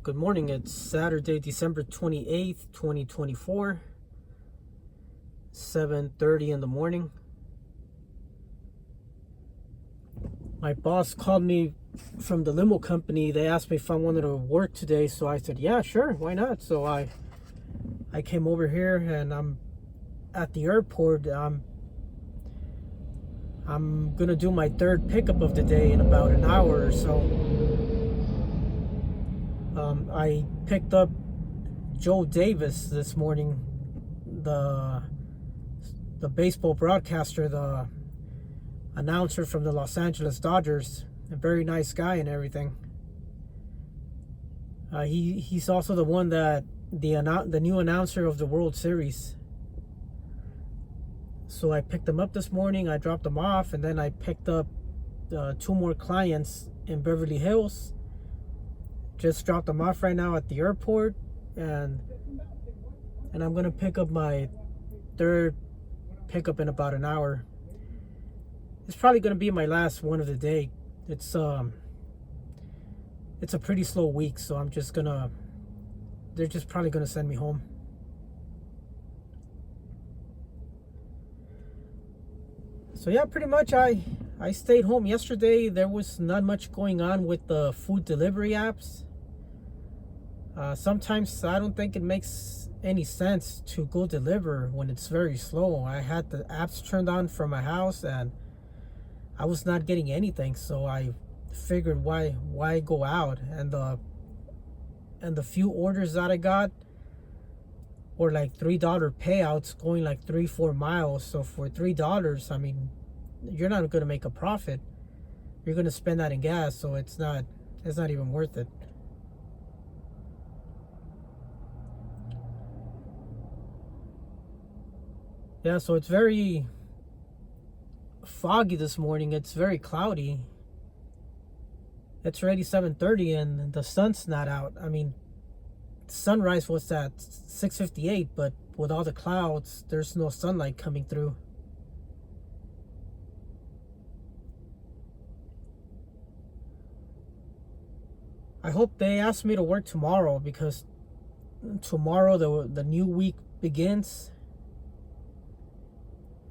Good morning. It's Saturday, December 28th, 2024, 7:30 in the morning. My boss called me from the limo company. They asked me if I wanted to work today, so I said, yeah, sure, why not? So I came over here and I'm at the airport. I'm gonna do my third pickup of the day in about an hour or so. I picked up Joe Davis this morning, the baseball broadcaster, the announcer from the Los Angeles Dodgers. A very nice guy and everything. He's also the one that the new announcer of the World Series. So I picked him up this morning. I dropped him off, and then I picked up two more clients in Beverly Hills. Just dropped them off right now at the airport, and I'm gonna pick up my third pickup in about an hour. It's probably gonna be my last one of the day. It's a pretty slow week, so they're just probably gonna send me home. So yeah, pretty much I stayed home yesterday. There was not much going on with the food delivery apps. Sometimes I don't think it makes any sense to go deliver when it's very slow. I had the apps turned on from my house and I was not getting anything, so I figured why go out, and the few orders that I got were like $3 payouts going like 3-4 miles. So for $3, I mean, you're not going to make a profit. You're going to spend that in gas, so it's not even worth it. Yeah, so it's very foggy this morning. It's very cloudy. It's already 7:30 and the sun's not out. I mean, sunrise was at 6:58, but with all the clouds, there's no sunlight coming through. I hope they ask me to work tomorrow, because tomorrow the new week begins.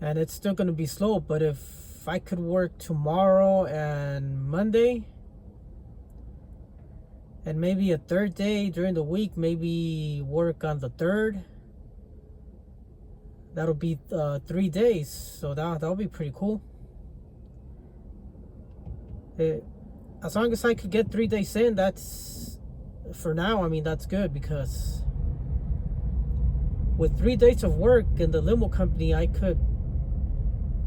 And it's still going to be slow, but if I could work tomorrow and Monday, and maybe a third day during the week, maybe work on the third, that'll be 3 days. So that'll be pretty cool. As long as I could get 3 days in, that's, for now, I mean, that's good, because with 3 days of work in the limo company,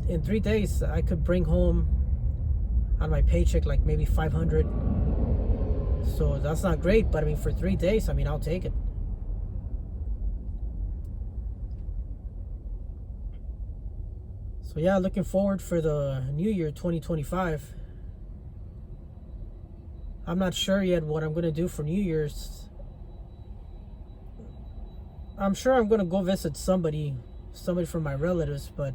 in 3 days, I could bring home on my paycheck like maybe $500. So that's not great, but I mean, for 3 days, I mean, I'll take it. So yeah, looking forward for the new year 2025. I'm not sure yet what I'm gonna do for New Year's. I'm sure I'm gonna go visit somebody from my relatives, but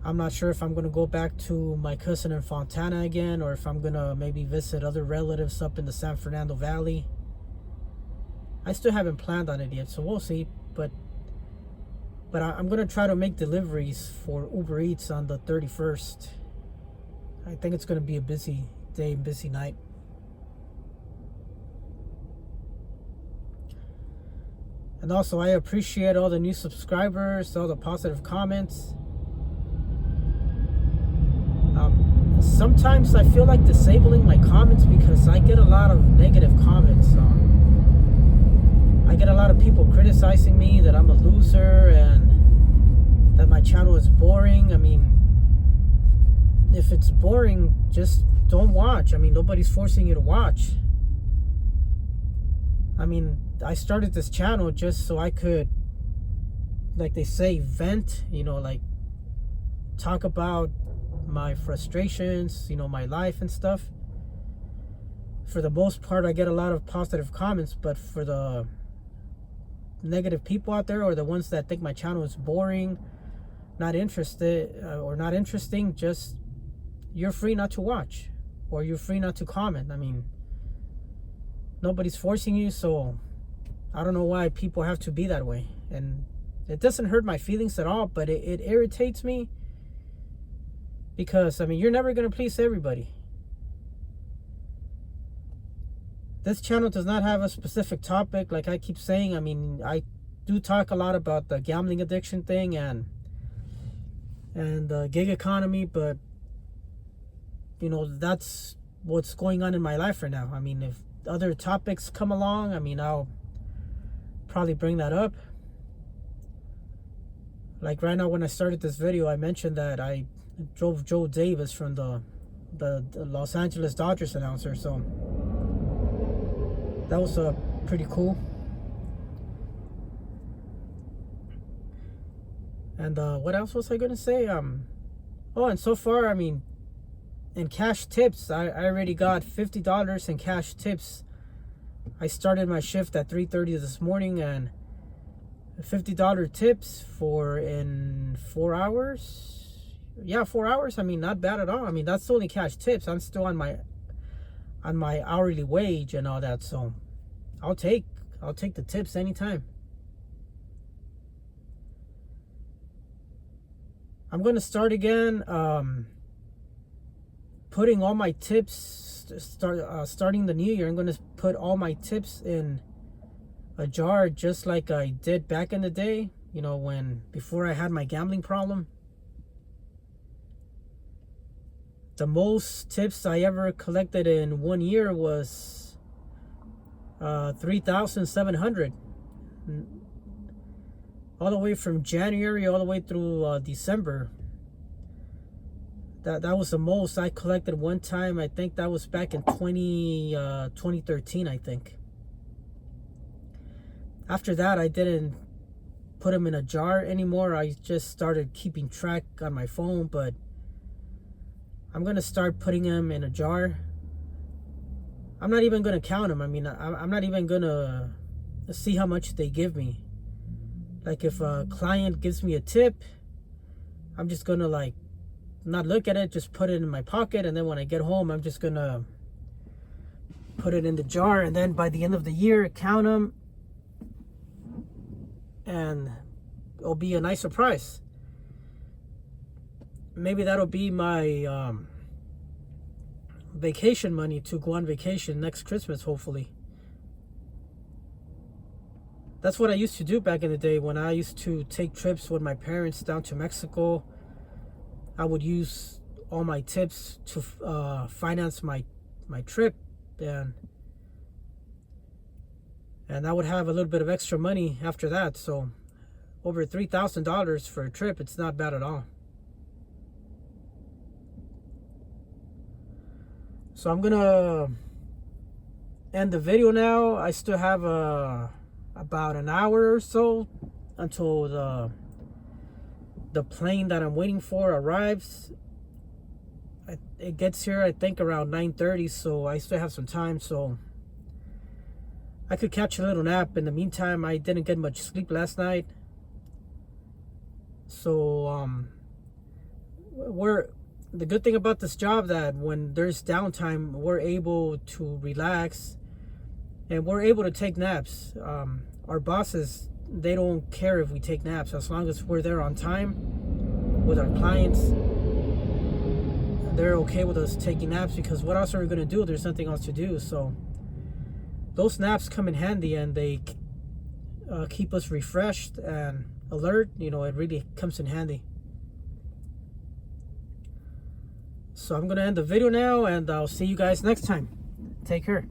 I'm not sure if I'm going to go back to my cousin in Fontana again, or if I'm going to maybe visit other relatives up in the San Fernando Valley. I still haven't planned on it yet, so we'll see. But I'm going to try to make deliveries for Uber Eats on the 31st. I think it's going to be a busy day, busy night. And also, I appreciate all the new subscribers, all the positive comments. Sometimes I feel like disabling my comments because I get a lot of negative comments. I get a lot of people criticizing me that I'm a loser and that my channel is boring. I mean, if it's boring, just don't watch. I mean, nobody's forcing you to watch. I mean, I started this channel just so I could, like they say, vent, like talk about my frustrations, my life and stuff. For the most part, I get a lot of positive comments, but for the negative people out there, or the ones that think my channel is boring, not interested, or not interesting, just, you're free not to watch, or you're free not to comment. I mean, Nobody's forcing you, so I don't know why people have to be that way. And it doesn't hurt my feelings at all, but it irritates me because, I mean, you're never going to please everybody. This channel does not have a specific topic, like I keep saying. I mean, I do talk a lot about the gambling addiction thing and the gig economy, but you know, that's what's going on in my life right now. I mean, if other topics come along, I mean, I'll probably bring that up. Like right now, when I started this video, I mentioned that I drove Joe Davis from the Los Angeles Dodgers announcer, so that was pretty cool. And what else was I gonna say? Oh, and so far, I mean, in cash tips, I already got $50 in cash tips. I started my shift at 3:30 this morning, and $50 tips in 4 hours. Yeah, 4 hours. I mean, not bad at all. I mean, that's only cash tips. I'm still on my hourly wage and all that, so I'll take the tips anytime. I'm gonna start again putting all my tips, starting the new year. I'm gonna put all my tips in a jar, just like I did back in the day, you know, before I had my gambling problem. The most tips I ever collected in 1 year was 3,700, all the way from January all the way through December. That was the most I collected one time. I think that was back in 2013, I think. After that, I didn't put them in a jar anymore. I just started keeping track on my phone, but I'm gonna start putting them in a jar. I'm not even gonna count them. I mean, I'm not even gonna see how much they give me. Like if a client gives me a tip, I'm just gonna like not look at it, just put it in my pocket, and then when I get home, I'm just gonna put it in the jar, and then by the end of the year, count them, and it'll be a nice surprise. Maybe that'll be my vacation money to go on vacation next Christmas, hopefully. That's what I used to do back in the day when I used to take trips with my parents down to Mexico. I would use all my tips to finance my trip, and I would have a little bit of extra money after that. So over $3,000 for a trip, it's not bad at all. So I'm gonna end the video now. I still have about an hour or so until the plane that I'm waiting for arrives. It gets here, I think, around 9:30, so I still have some time, so I could catch a little nap. In the meantime, I didn't get much sleep last night, so the good thing about this job, that when there's downtime, we're able to relax and we're able to take naps. Our bosses, they don't care if we take naps, as long as we're there on time with our clients. They're okay with us taking naps, because what else are we going to do? There's nothing else to do. So those naps come in handy, and they keep us refreshed and alert. You know, it really comes in handy. So I'm going to end the video now, and I'll see you guys next time. Take care.